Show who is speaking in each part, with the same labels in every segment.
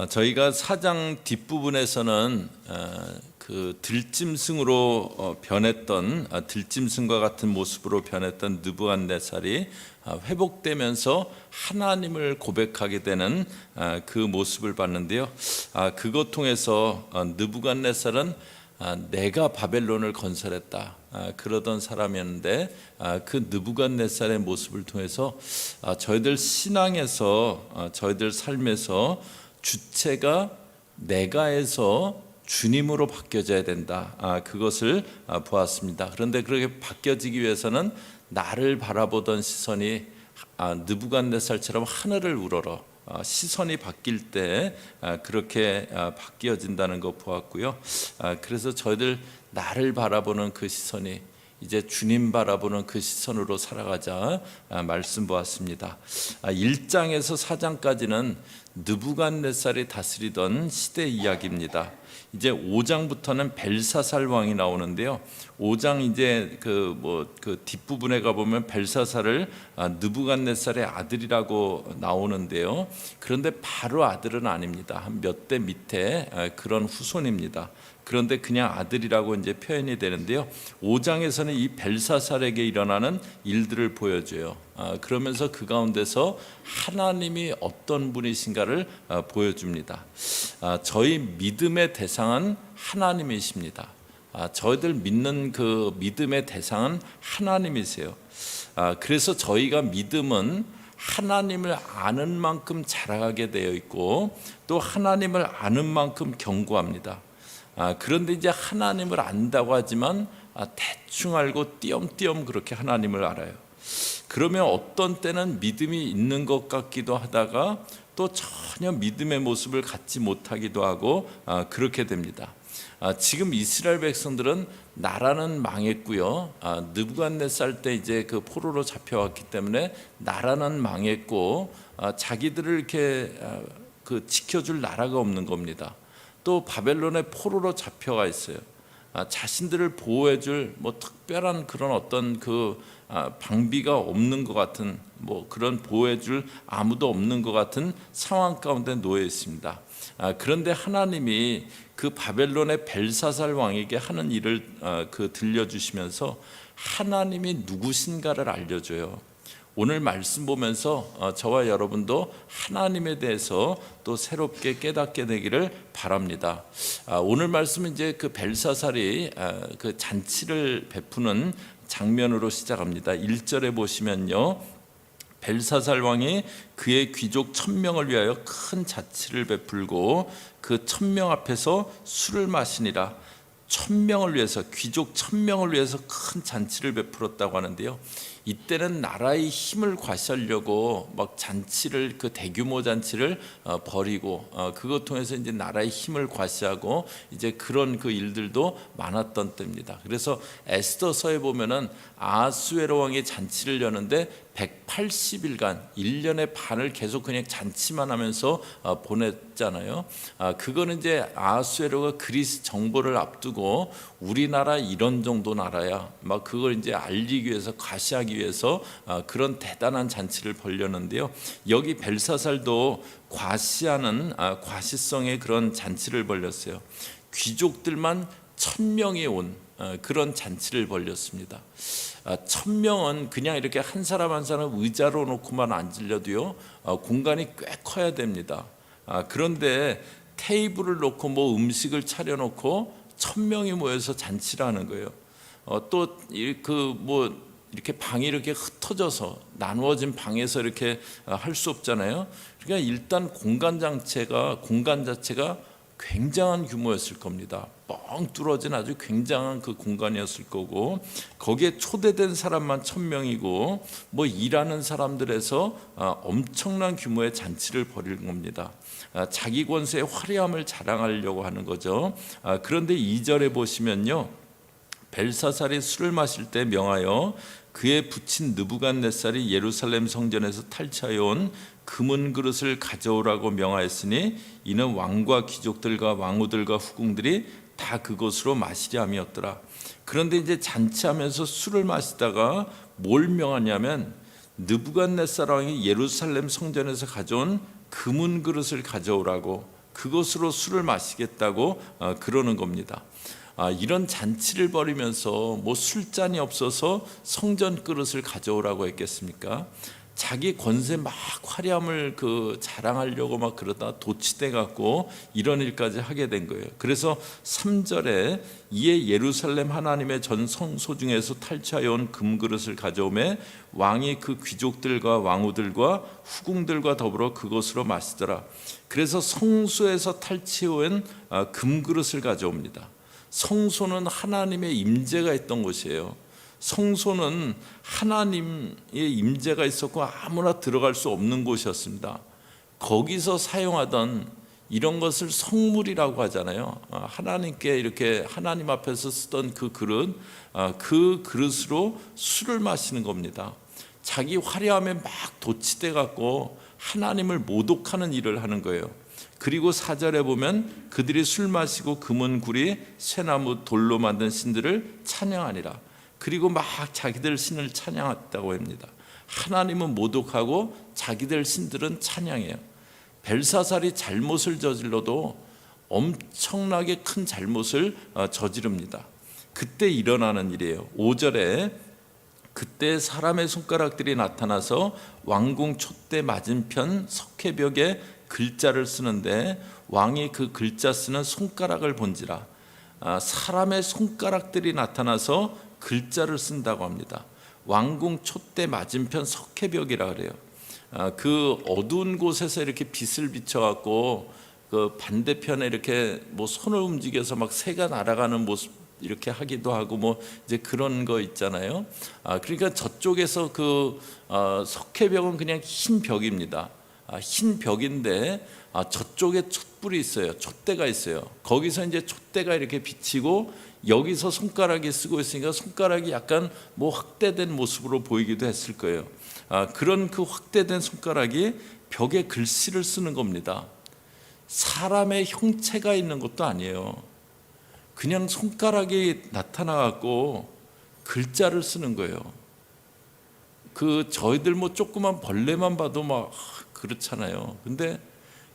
Speaker 1: 저희가 사장 뒷부분에서는 그 들짐승으로 변했던 들짐승과 같은 모습으로 변했던 느부갓네살이 회복되면서 하나님을 고백하게 되는 그 모습을 봤는데요. 그것 통해서 느부갓네살은 내가 바벨론을 건설했다 그러던 사람이었는데, 그 느부갓네살의 모습을 통해서 저희들 신앙에서 저희들 삶에서 주체가 내가에서 주님으로 바뀌어져야 된다, 그것을 보았습니다. 그런데 그렇게 바뀌어지기 위해서는 나를 바라보던 시선이 느부갓네살처럼 하늘을 우러러 시선이 바뀔 때 그렇게 바뀌어진다는 거 보았고요. 그래서 저희들 나를 바라보는 그 시선이 이제 주님 바라보는 그 시선으로 살아가자 말씀 보았습니다. 1장에서 4장까지는 느부갓네살이 다스리던 시대 이야기입니다. 이제 5장부터는 벨사살 왕이 나오는데요. 5장 이제 그 뒷부분에 가 보면 벨사살을 느부갓네살의 아들이라고 나오는데요. 그런데 바로 아들은 아닙니다. 한 몇 대 밑에 그런 후손입니다. 그런데 그냥 아들이라고 이제 표현이 되는데요. 5장에서는 이 벨사살에게 일어나는 일들을 보여줘요. 그러면서 그 가운데서 하나님이 어떤 분이신가를 보여줍니다. 저희 믿음의 대상은 하나님이십니다. 저희들 믿는 그 믿음의 대상은 하나님이세요. 그래서 저희가 믿음은 하나님을 아는 만큼 자라가게 되어 있고, 또 하나님을 아는 만큼 견고합니다. 그런데 이제 하나님을 안다고 하지만 대충 알고 띄엄띄엄 그렇게 하나님을 알아요. 그러면 어떤 때는 믿음이 있는 것 같기도 하다가 또 전혀 믿음의 모습을 갖지 못하기도 하고 그렇게 됩니다. 지금 이스라엘 백성들은 나라는 망했고요. 느부갓네살 때 이제 그 포로로 잡혀왔기 때문에 나라는 망했고, 자기들을 이렇게 그 지켜줄 나라가 없는 겁니다. 또 바벨론의 포로로 잡혀가 있어요. 자신들을 보호해줄 뭐 특별한 그런 어떤 그 방비가 없는 것 같은, 뭐 그런 보호해줄 아무도 없는 것 같은 상황 가운데 놓여 있습니다. 그런데 하나님이 그 바벨론의 벨사살 왕에게 하는 일을 들려주시면서 하나님이 누구신가를 알려줘요. 오늘 말씀 보면서 저와 여러분도 하나님에 대해서 또 새롭게 깨닫게 되기를 바랍니다. 오늘 말씀은 이제 그 벨사살이 그 잔치를 베푸는 장면으로 시작합니다. 1절에 보시면요, 벨사살 왕이 그의 귀족 1000명을 위하여 큰 잔치를 베풀고 그 1000명 앞에서 술을 마시니라. 1000명을 위해서, 귀족 1000명을 위해서 큰 잔치를 베풀었다고 하는데요. 이때는 나라의 힘을 과시하려고 막 잔치를, 그 대규모 잔치를 벌이고 그것 통해서 이제 나라의 힘을 과시하고 이제 그런 그 일들도 많았던 때입니다. 그래서 에스더서에 보면은 아하수에로 왕이 잔치를 여는데 180일간 1년의 반을 계속 그냥 잔치만 하면서 보냈잖아요. 그거는 이제 아하수에로가 그리스 정보를 앞두고 우리나라 이런 정도 나라야, 막 그걸 이제 알리기 위해서, 과시하기 위해서 그런 대단한 잔치를 벌였는데요. 여기 벨사살도 과시하는 과시성의 그런 잔치를 벌였어요. 귀족들만 1000명이 온 그런 잔치를 벌였습니다. 1000명은 그냥 이렇게 한 사람 한 사람 의자로 놓고만 앉으려도요 공간이 꽤 커야 됩니다. 그런데 테이블을 놓고 뭐 음식을 차려놓고 1000명이 모여서 잔치를 하는 거예요. 또 그 뭐 이렇게 방이 이렇게 흩어져서 나누어진 방에서 이렇게 할 수 없잖아요. 그러니까 일단 공간 자체가 굉장한 규모였을 겁니다. 뻥 뚫어진 아주 굉장한 그 공간이었을 거고, 거기에 초대된 사람만 1000명이고 뭐 일하는 사람들에서 엄청난 규모의 잔치를 벌인 겁니다. 자기 권세의 화려함을 자랑하려고 하는 거죠. 그런데 2절에 보시면요, 벨사살이 술을 마실 때 명하여 그의 부친 느부갓네살이 예루살렘 성전에서 탈취하여 온 금은 그릇을 가져오라고 명하였으니 이는 왕과 귀족들과 왕후들과 후궁들이 다 그것으로 마시려 함이었더라. 그런데 이제 잔치하면서 술을 마시다가 뭘 명하냐면 느부갓네살 왕이 예루살렘 성전에서 가져온 금은 그릇을 가져오라고, 그것으로 술을 마시겠다고 그러는 겁니다. 이런 잔치를 벌이면서 뭐 술잔이 없어서 성전 그릇을 가져오라고 했겠습니까? 자기 권세 막 화려함을 자랑하려고 막 그러다 도취돼 갖고 이런 일까지 하게 된 거예요. 그래서 3절에 이에 예루살렘 하나님의 전 성소 중에서 탈취하여 온 금그릇을 가져오매 왕이 그 귀족들과 왕후들과 후궁들과 더불어 그것으로 마시더라. 그래서 성소에서 탈취해온 금그릇을 가져옵니다. 성소는 하나님의 임재가 있던 곳이에요. 성소는 하나님의 임재가 있었고 아무나 들어갈 수 없는 곳이었습니다. 거기서 사용하던 이런 것을 성물이라고 하잖아요. 하나님께 이렇게 하나님 앞에서 쓰던 그 그릇으로 술을 마시는 겁니다. 자기 화려함에 막 도취돼 갖고 하나님을 모독하는 일을 하는 거예요. 그리고 4절에 보면 그들이 술 마시고 금은 구리 쇠나무 돌로 만든 신들을 찬양하니라. 그리고 막 자기들 신을 찬양했다고 합니다. 하나님은 모독하고 자기들 신들은 찬양해요. 벨사살이 잘못을 저질러도 엄청나게 큰 잘못을 저지릅니다. 그때 일어나는 일이에요. 5절에 그때 사람의 손가락들이 나타나서 왕궁 촛대 맞은편 석회벽에 글자를 쓰는데 왕이 그 글자 쓰는 손가락을 본지라. 사람의 손가락들이 나타나서 글자를 쓴다고 합니다. 왕궁 촛대 맞은편 석회벽이라 그래요. 그 어두운 곳에서 이렇게 빛을 비춰갖고 그 반대편에 이렇게 뭐 손을 움직여서 막 새가 날아가는 모습 이렇게 하기도 하고 뭐 이제 그런 거 있잖아요. 그러니까 저쪽에서 석회벽은 그냥 흰 벽입니다. 흰 벽인데 저쪽에 촛불이 있어요. 촛대가 있어요. 거기서 이제 촛대가 이렇게 비치고 여기서 손가락이 쓰고 있으니까 손가락이 약간 뭐 확대된 모습으로 보이기도 했을 거예요. 그런 그 확대된 손가락이 벽에 글씨를 쓰는 겁니다. 사람의 형체가 있는 것도 아니에요. 그냥 손가락이 나타나갖고 글자를 쓰는 거예요. 저희들 뭐 조그만 벌레만 봐도 막 그렇잖아요. 근데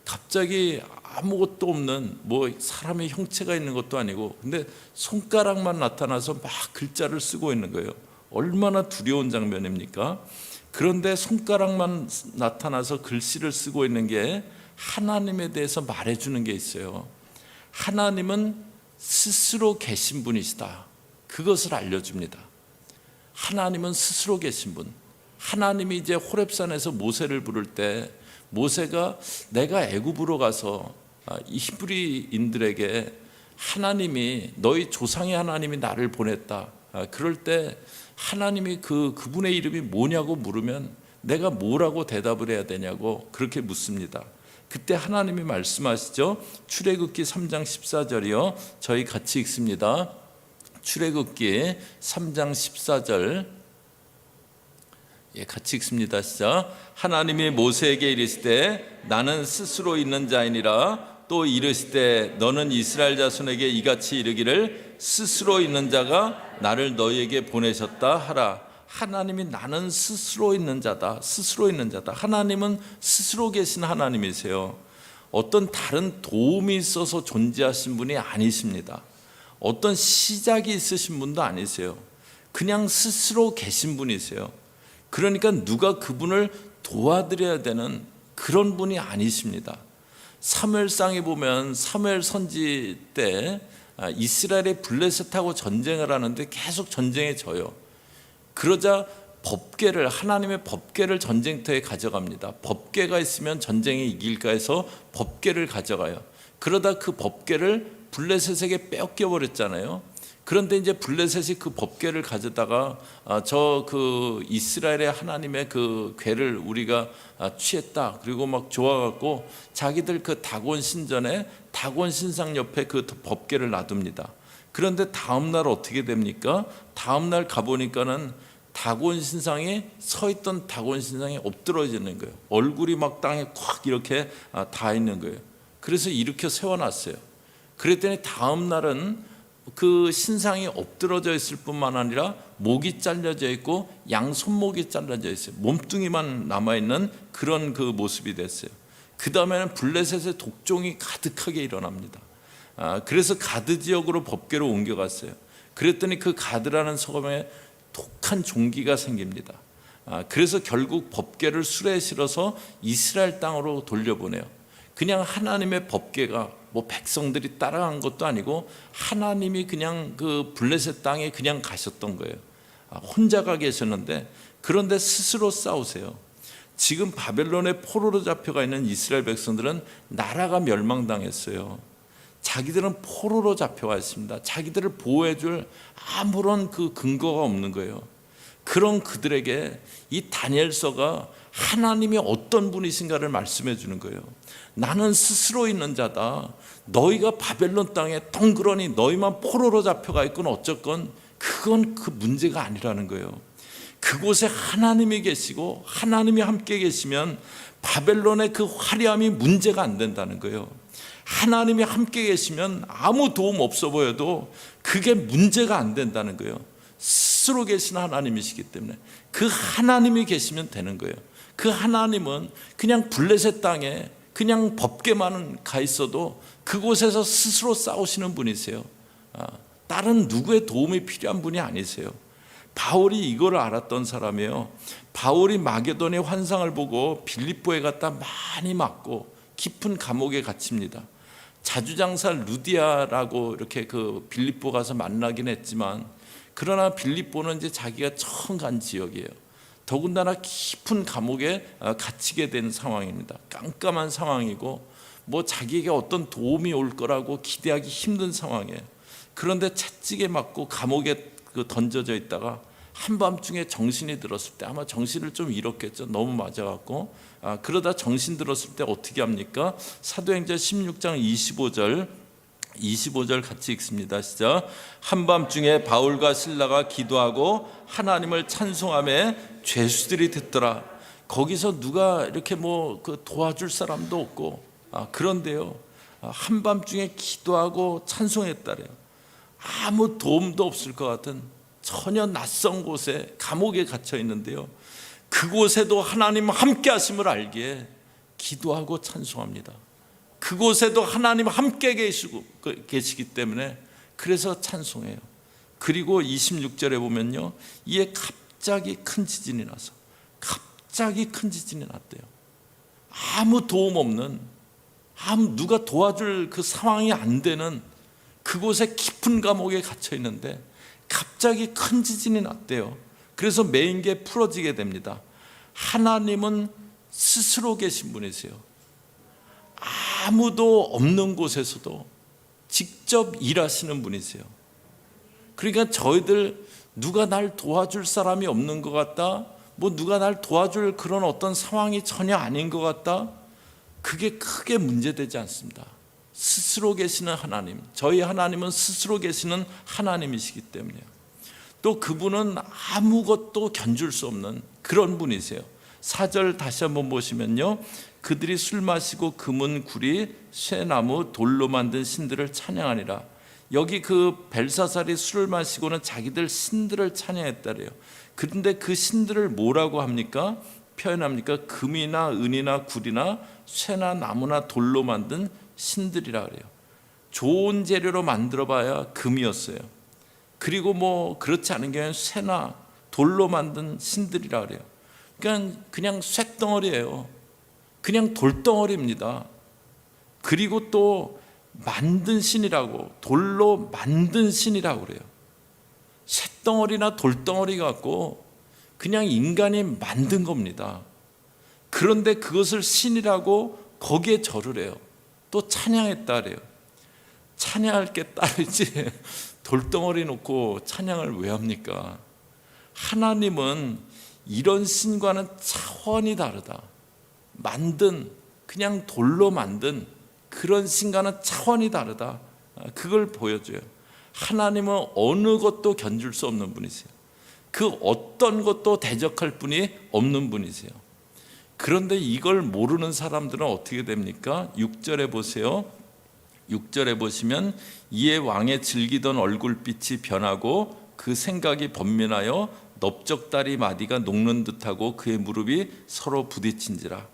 Speaker 1: 갑자기 아무것도 없는 뭐 사람의 형체가 있는 것도 아니고 근데 손가락만 나타나서 막 글자를 쓰고 있는 거예요. 얼마나 두려운 장면입니까? 그런데 손가락만 나타나서 글씨를 쓰고 있는 게 하나님에 대해서 말해주는 게 있어요. 하나님은 스스로 계신 분이시다. 그것을 알려줍니다. 하나님은 스스로 계신 분. 하나님이 이제 호렙산에서 모세를 부를 때 모세가 내가 애굽으로 가서 이 히브리인들에게 하나님이 너희 조상의 하나님이 나를 보냈다. 그럴 때 하나님이 그분의 이름이 뭐냐고 물으면 내가 뭐라고 대답을 해야 되냐고 그렇게 묻습니다. 그때 하나님이 말씀하시죠. 출애굽기 3장 14절이요. 저희 같이 읽습니다. 출애굽기 3장 14절 같이 읽습니다. 시작. 하나님이 모세에게 이르시되 나는 스스로 있는 자이니라. 또 이르시되 너는 이스라엘 자손에게 이같이 이르기를 스스로 있는 자가 나를 너희에게 보내셨다 하라. 하나님이 나는 스스로 있는 자다. 스스로 있는 자다. 하나님은 스스로 계신 하나님이세요. 어떤 다른 도움이 있어서 존재하신 분이 아니십니다. 어떤 시작이 있으신 분도 아니세요. 그냥 스스로 계신 분이세요. 그러니까 누가 그분을 도와드려야 되는 그런 분이 아니십니다. 사무엘상에 보면 사무엘 선지 때 이스라엘의 블레셋하고 전쟁을 하는데 계속 전쟁에 져요. 그러자 법궤를 하나님의 법궤를 전쟁터에 가져갑니다. 법궤가 있으면 전쟁에 이길까 해서 법궤를 가져가요. 그러다 그 법궤를 블레셋에게 뺏겨 버렸잖아요. 그런데 이제 블레셋이 그 법궤를 가져다가 이스라엘의 하나님의 그 궤를 우리가 취했다. 그리고 막 좋아갖고 자기들 그 다곤 신전에 다곤 신상 옆에 그 법궤를 놔둡니다. 그런데 다음 날 어떻게 됩니까? 다음 날 가보니까는 다곤 신상이 서 있던 다곤 신상이 엎드러지는 거예요. 얼굴이 막 땅에 콱 이렇게 닿아 있는 거예요. 그래서 일으켜 세워놨어요. 그랬더니 다음 날은 그 신상이 엎드러져 있을 뿐만 아니라 목이 잘려져 있고 양 손목이 잘라져 있어요. 몸뚱이만 남아있는 그런 그 모습이 됐어요. 그 다음에는 블레셋의 독종이 가득하게 일어납니다. 그래서 가드 지역으로 법궤로 옮겨갔어요. 그랬더니 그 가드라는 성읍에 독한 종기가 생깁니다. 그래서 결국 법궤를 수레에 실어서 이스라엘 땅으로 돌려보내요. 그냥 하나님의 법궤가 뭐 백성들이 따라간 것도 아니고 하나님이 그냥 그 블레셋 땅에 그냥 가셨던 거예요. 혼자가 계셨는데, 그런데 스스로 싸우세요. 지금 바벨론의 포로로 잡혀가 있는 이스라엘 백성들은 나라가 멸망당했어요. 자기들은 포로로 잡혀가 있습니다. 자기들을 보호해줄 아무런 그 근거가 없는 거예요. 그런 그들에게 이 다니엘서가 하나님이 어떤 분이신가를 말씀해 주는 거예요. 나는 스스로 있는 자다. 너희가 바벨론 땅에 덩그러니 너희만 포로로 잡혀가 있건 어쨌건 그건 그 문제가 아니라는 거예요. 그곳에 하나님이 계시고 하나님이 함께 계시면 바벨론의 그 화려함이 문제가 안 된다는 거예요. 하나님이 함께 계시면 아무 도움 없어 보여도 그게 문제가 안 된다는 거예요. 스스로 계신 하나님이시기 때문에 그 하나님이 계시면 되는 거예요. 그 하나님은 그냥 블레셋 땅에 그냥 법궤만 가 있어도 그곳에서 스스로 싸우시는 분이세요. 다른 누구의 도움이 필요한 분이 아니세요. 바울이 이걸 알았던 사람이에요. 바울이 마게도니의 환상을 보고 빌립보에 갔다 많이 맞고 깊은 감옥에 갇힙니다. 자주장사 루디아라고 이렇게 그 빌립보 가서 만나긴 했지만, 그러나 빌립보는 이제 자기가 처음 간 지역이에요. 더군다나 깊은 감옥에 갇히게 된 상황입니다. 깜깜한 상황이고 뭐 자기에게 어떤 도움이 올 거라고 기대하기 힘든 상황이에요. 그런데 채찍에 맞고 감옥에 던져져 있다가 한밤중에 정신이 들었을 때, 아마 정신을 좀 잃었겠죠. 너무 맞아갖고. 그러다 정신 들었을 때 어떻게 합니까? 사도행전 16장 25절 같이 읽습니다. 시작. 한밤중에 바울과 실라가 기도하고 하나님을 찬송하며 죄수들이 듣더라. 거기서 누가 이렇게 뭐 도와줄 사람도 없고, 그런데요, 한밤중에 기도하고 찬송했다래요. 아무 도움도 없을 것 같은 전혀 낯선 곳에 감옥에 갇혀 있는데요, 그곳에도 하나님 함께 하심을 알기에 기도하고 찬송합니다. 그곳에도 하나님 함께 계시기 때문에 그래서 찬송해요. 그리고 26절에 보면요, 이에 갑자기 큰 지진이 나서 갑자기 큰 지진이 났대요. 아무 도움 없는, 누가 도와줄 그 상황이 안 되는 그곳에 깊은 감옥에 갇혀 있는데 갑자기 큰 지진이 났대요. 그래서 메인게 풀어지게 됩니다. 하나님은 스스로 계신 분이세요. 아무도 없는 곳에서도 직접 일하시는 분이세요. 그러니까 저희들 누가 날 도와줄 사람이 없는 것 같다, 뭐 누가 날 도와줄 그런 어떤 상황이 전혀 아닌 것 같다, 그게 크게 문제되지 않습니다. 스스로 계시는 하나님, 저희 하나님은 스스로 계시는 하나님이시기 때문에요. 또 그분은 아무것도 견줄 수 없는 그런 분이세요. 4절 다시 한번 보시면요, 그들이 술 마시고 금은 구리 쇠나무 돌로 만든 신들을 찬양하니라. 여기 그 벨사살이 술을 마시고는 자기들 신들을 찬양했다래요. 그런데 그 신들을 뭐라고 합니까? 표현합니까? 금이나 은이나 구리나 쇠나 나무나 돌로 만든 신들이라 그래요. 좋은 재료로 만들어봐야 금이었어요. 그리고 뭐 그렇지 않은 경우는 쇠나 돌로 만든 신들이라 그래요. 그냥 쇳덩어리예요. 그냥 돌덩어리입니다. 그리고 또 만든 신이라고, 돌로 만든 신이라고 그래요. 쇳덩어리나 돌덩어리 갖고 그냥 인간이 만든 겁니다. 그런데 그것을 신이라고 거기에 절을 해요. 또 찬양했다 그래요. 찬양할 게 따르지 돌덩어리 놓고 찬양을 왜 합니까? 하나님은 이런 신과는 차원이 다르다. 만든, 그냥 돌로 만든 그런 신과는 차원이 다르다. 그걸 보여줘요. 하나님은 어느 것도 견줄 수 없는 분이세요. 그 어떤 것도 대적할 분이 없는 분이세요. 그런데 이걸 모르는 사람들은 어떻게 됩니까? 6절에 보세요. 6절에 보시면 이에 왕의 즐기던 얼굴빛이 변하고 그 생각이 번민하여 넓적다리 마디가 녹는 듯하고 그의 무릎이 서로 부딪힌지라.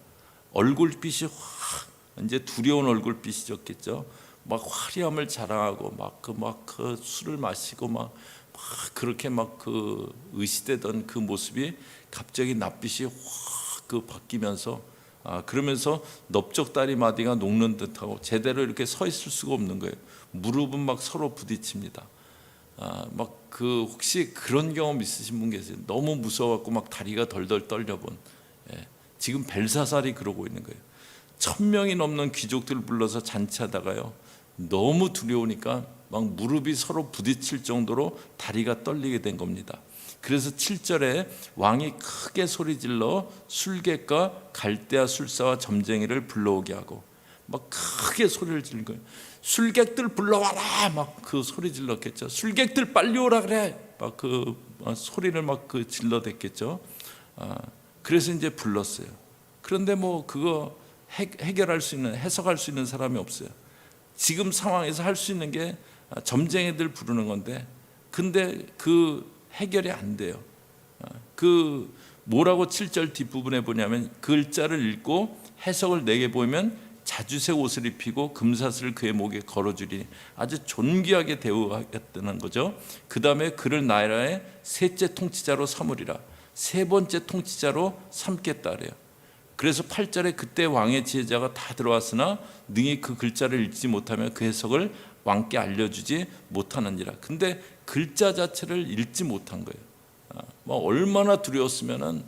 Speaker 1: 얼굴빛이 확 이제 두려운 얼굴빛이었겠죠. 막 화려함을 자랑하고 그 술을 마시고 막 그렇게 그 의시되던 그 모습이 갑자기 낯빛이 확 바뀌면서 그러면서 넓적다리 마디가 녹는 듯하고 제대로 이렇게 서 있을 수가 없는 거예요. 무릎은 막 서로 부딪힙니다. 혹시 그런 경험 있으신 분 계세요? 너무 무서워갖고 막 다리가 덜덜 떨려본. 지금 벨사살이 그러고 있는 거예요. 1000명이 넘는 귀족들을 불러서 잔치하다가요, 너무 두려우니까 막 무릎이 서로 부딪힐 정도로 다리가 떨리게 된 겁니다. 그래서 7절에 왕이 크게 소리질러 술객과 갈대아 술사와 점쟁이를 불러오게 하고 막 크게 소리를 지른 거예요. 술객들 불러와라, 막 그 소리 질렀겠죠. 술객들 빨리 오라 그래, 막 그 소리를 그 질러댔겠죠. 그래서 이제 불렀어요. 그런데 그거 해결할 수 있는, 해석할 수 있는 사람이 없어요. 지금 상황에서 할 수 있는 게 점쟁이들 부르는 건데, 근데 그 해결이 안 돼요. 뭐라고 7절 뒷부분에 보냐면, 글자를 읽고 해석을 내게 보이면 자주색 옷을 입히고 금사슬을 그의 목에 걸어주리니, 아주 존귀하게 대우하겠다는 거죠. 그 다음에 그를 나라의 셋째 통치자로 삼으리라, 세 번째 통치자로 삼겠다 그래요. 그래서 8절에 그때 왕의 지혜자가 다 들어왔으나 능히 그 글자를 읽지 못하며 그 해석을 왕께 알려주지 못하느니라. 근데 글자 자체를 읽지 못한 거예요. 얼마나 두려웠으면은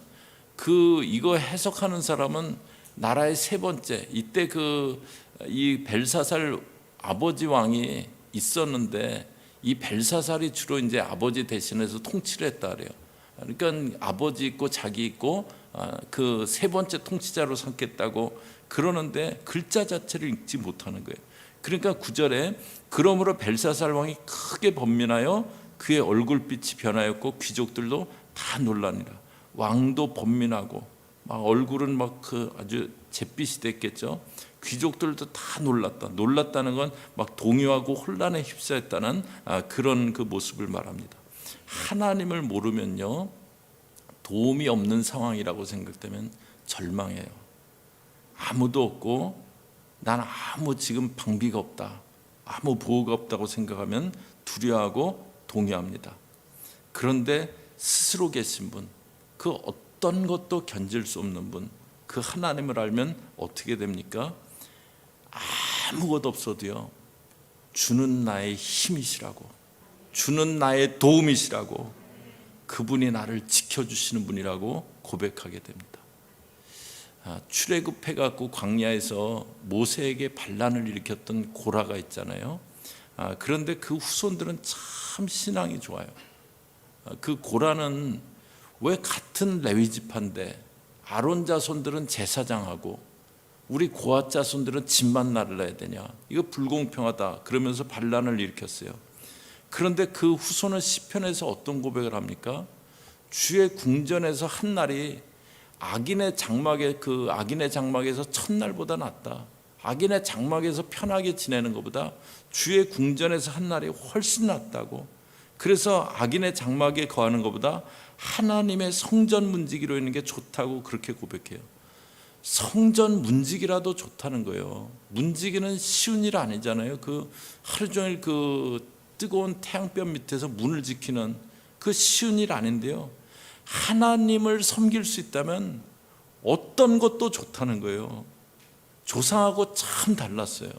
Speaker 1: 이거 해석하는 사람은 나라의 세 번째, 이때 이 벨사살 아버지 왕이 있었는데, 이 벨사살이 주로 이제 아버지 대신해서 통치를 했다 그래요. 그러니까 아버지 있고 자기 있고 그 세 번째 통치자로 삼겠다고 그러는데 글자 자체를 읽지 못하는 거예요. 그러니까 9절에 그러므로 벨사살 왕이 크게 번민하여 그의 얼굴빛이 변하였고 귀족들도 다 놀라니라. 왕도 번민하고 얼굴은 아주 잿빛이 됐겠죠. 귀족들도 다 놀랐다는 건 동요하고 혼란에 휩싸였다는 그런 그 모습을 말합니다. 하나님을 모르면요, 도움이 없는 상황이라고 생각되면 절망해요. 아무도 없고 난 아무 지금 방비가 없다, 아무 보호가 없다고 생각하면 두려워하고 동요합니다. 그런데 스스로 계신 분, 그 어떤 것도 견딜 수 없는 분, 그 하나님을 알면 어떻게 됩니까? 아무것도 없어도요, 주는 나의 힘이시라고, 주는 나의 도움이시라고, 그분이 나를 지켜주시는 분이라고 고백하게 됩니다. 출애굽해갖고 광야에서 모세에게 반란을 일으켰던 고라가 있잖아요. 그런데 그 후손들은 참 신앙이 좋아요. 그 고라는 왜 같은 레위 지파인데 아론 자손들은 제사장하고 우리 고핫 자손들은 집만 날라야 되냐, 이거 불공평하다 그러면서 반란을 일으켰어요. 그런데 그 후손은 시편에서 어떤 고백을 합니까? 주의 궁전에서 한 날이 악인의 장막에서 첫날보다 낫다. 악인의 장막에서 편하게 지내는 것보다 주의 궁전에서 한 날이 훨씬 낫다고. 그래서 악인의 장막에 거하는 것보다 하나님의 성전 문지기로 있는 게 좋다고 그렇게 고백해요. 성전 문지기라도 좋다는 거예요. 문지기는 쉬운 일 아니잖아요. 하루 종일 뜨거운 태양볕 밑에서 문을 지키는 쉬운 일 아닌데요, 하나님을 섬길 수 있다면 어떤 것도 좋다는 거예요. 조상하고 참 달랐어요.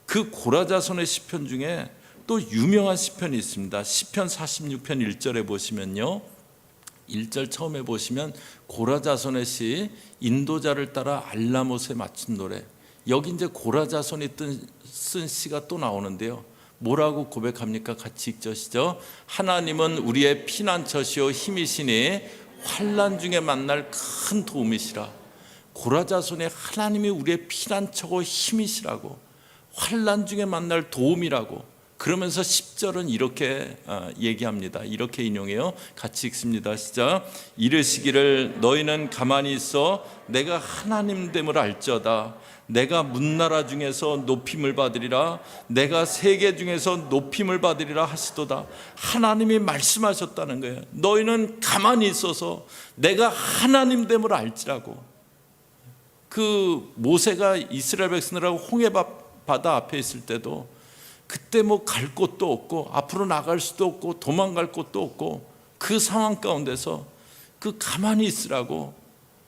Speaker 1: 그 고라 자손의 시편 중에 또 유명한 시편이 있습니다. 시편 46편 1절에 보시면요, 1절 처음에 보시면 고라 자손의 시, 인도자를 따라 알라못에 맞춘 노래. 여기 이제 고라 자손이 쓴 시가 또 나오는데요, 뭐라고 고백합니까? 같이 읽으시죠. 하나님은 우리의 피난처시오 힘이시니 환난 중에 만날 큰 도움이시라. 고라 자손의 하나님이 우리의 피난처고 힘이시라고, 환난 중에 만날 도움이라고. 그러면서 10절은 이렇게 얘기합니다. 이렇게 인용해요. 같이 읽습니다. 시작. 이르시기를 너희는 가만히 있어 내가 하나님됨을 알지어다. 내가 문나라 중에서 높임을 받으리라. 내가 세계 중에서 높임을 받으리라 하시도다. 하나님이 말씀하셨다는 거예요. 너희는 가만히 있어서 내가 하나님됨을 알지라고. 그 모세가 이스라엘 백성들하고 홍해 바다 앞에 있을 때도 그때 뭐 갈 곳도 없고 앞으로 나갈 수도 없고 도망갈 곳도 없고 그 상황 가운데서 그 가만히 있으라고,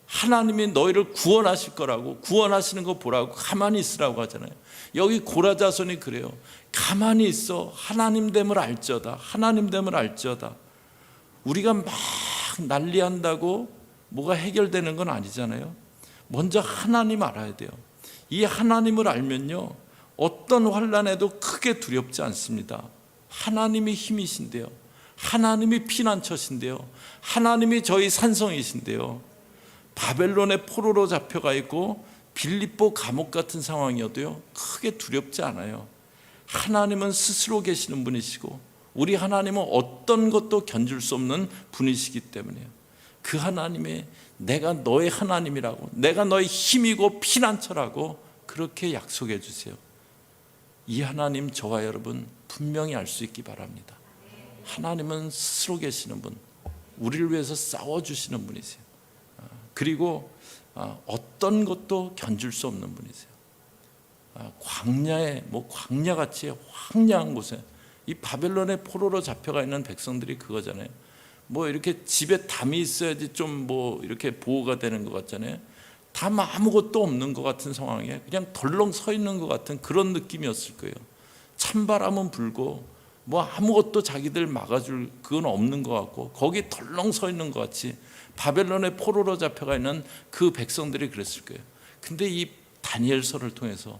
Speaker 1: 하나님이 너희를 구원하실 거라고, 구원하시는 거 보라고 가만히 있으라고 하잖아요. 여기 고라 자손이 그래요. 가만히 있어. 하나님 됨을 알지어다. 하나님 됨을 알지어다. 우리가 막 난리한다고 뭐가 해결되는 건 아니잖아요. 먼저 하나님 알아야 돼요. 이 하나님을 알면요, 어떤 환난에도 크게 두렵지 않습니다. 하나님이 힘이신데요, 하나님이 피난처신데요, 하나님이 저희 산성이신데요. 바벨론의 포로로 잡혀가 있고 빌립보 감옥 같은 상황이어도요 크게 두렵지 않아요. 하나님은 스스로 계시는 분이시고 우리 하나님은 어떤 것도 견줄 수 없는 분이시기 때문에요. 그 하나님이 내가 너의 하나님이라고, 내가 너의 힘이고 피난처라고 그렇게 약속해 주세요. 이 하나님 저와 여러분 분명히 알 수 있기 바랍니다. 하나님은 스스로 계시는 분, 우리를 위해서 싸워주시는 분이세요. 그리고 어떤 것도 견줄 수 없는 분이세요. 광야에 광야같이 황량한 곳에 이 바벨론의 포로로 잡혀가 있는 백성들이 그거잖아요. 이렇게 집에 담이 있어야지 좀 이렇게 보호가 되는 것 같잖아요. 담 아무것도 없는 것 같은 상황에 그냥 덜렁 서 있는 것 같은 그런 느낌이었을 거예요. 찬바람은 불고 아무것도 자기들 막아줄 그건 없는 것 같고 거기 덜렁 서 있는 것 같이 바벨론의 포로로 잡혀가 있는 그 백성들이 그랬을 거예요. 근데 이 다니엘서를 통해서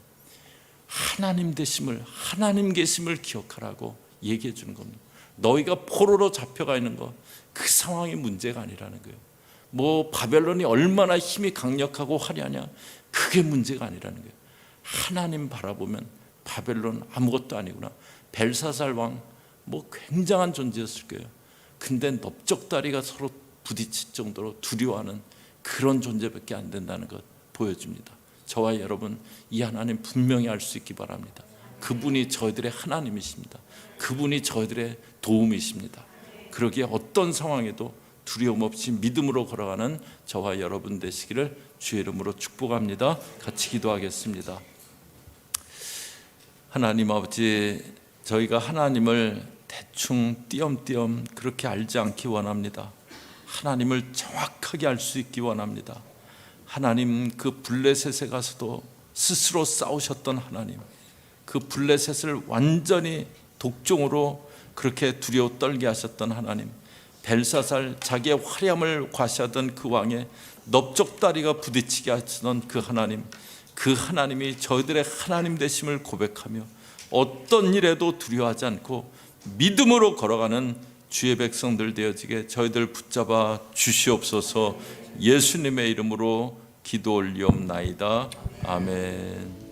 Speaker 1: 하나님 되심을, 하나님 계심을 기억하라고 얘기해 주는 겁니다. 너희가 포로로 잡혀가 있는 것, 그 상황이 문제가 아니라는 거예요. 바벨론이 얼마나 힘이 강력하고 화려하냐, 그게 문제가 아니라는 거예요. 하나님 바라보면 바벨론 아무것도 아니구나. 벨사살 왕 굉장한 존재였을 거예요. 근데 넓적다리가 서로 부딪힐 정도로 두려워하는 그런 존재밖에 안 된다는 것 보여줍니다. 저와 여러분 이 하나님 분명히 알 수 있기 바랍니다. 그분이 저희들의 하나님이십니다. 그분이 저희들의 도움이십니다. 그러기에 어떤 상황에도 두려움 없이 믿음으로 걸어가는 저와 여러분 되시기를 주의 이름으로 축복합니다. 같이 기도하겠습니다. 하나님 아버지, 저희가 하나님을 대충 띄엄띄엄 그렇게 알지 않기 원합니다. 하나님을 정확하게 알 수 있기 원합니다. 하나님, 그 블레셋에 가서도 스스로 싸우셨던 하나님, 그 블레셋을 완전히 독종으로 그렇게 두려워 떨게 하셨던 하나님, 벨사살 자기의 화려함을 과시하던 그 왕의 넓적다리가 부딪히게 하시던 그 하나님, 그 하나님이 저희들의 하나님 되심을 고백하며 어떤 일에도 두려워하지 않고 믿음으로 걸어가는 주의 백성들 되어지게 저희들 붙잡아 주시옵소서. 예수님의 이름으로 기도 올리옵나이다. 아멘.